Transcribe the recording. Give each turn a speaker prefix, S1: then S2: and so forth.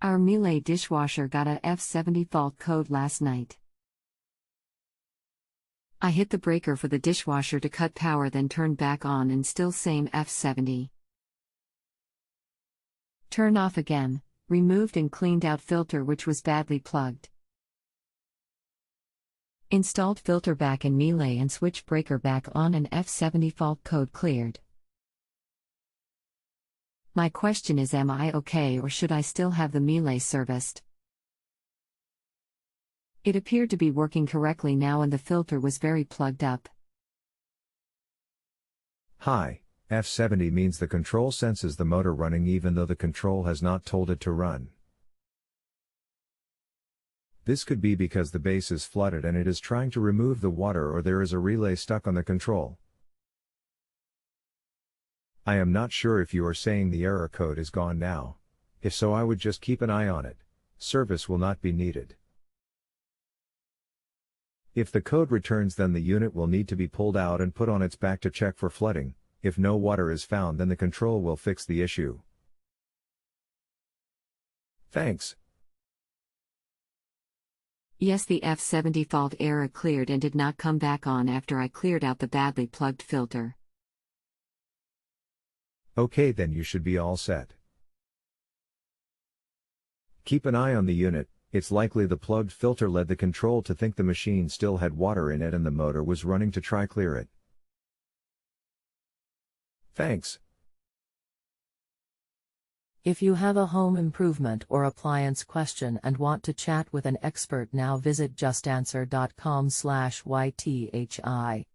S1: Our Miele dishwasher got a F70 fault code last night. I hit the breaker for the dishwasher to cut power, then turned back on and still same F70. Turn off again, removed and cleaned out filter which was badly plugged. Installed filter back in Miele and switch breaker back on and F70 fault code cleared. My question is, am I okay or should I still have the Miele serviced? It appeared to be working correctly now and the filter was very plugged up.
S2: Hi, F70 means the control senses the motor running even though the control has not told it to run. This could be because the base is flooded and it is trying to remove the water, or there is a relay stuck on the control. I am not sure if you are saying the error code is gone now. If so, I would just keep an eye on it. Service will not be needed. If the code returns, then the unit will need to be pulled out and put on its back to check for flooding. If no water is found, then the control will fix the issue. Thanks.
S1: Yes, the F70 fault error cleared and did not come back on after I cleared out the badly plugged filter.
S2: Okay, then you should be all set. Keep an eye on the unit. It's likely the plugged filter led the control to think the machine still had water in it and the motor was running to try clear it. Thanks.
S3: If you have a home improvement or appliance question and want to chat with an expert now, visit JustAnswer.com/YTHI.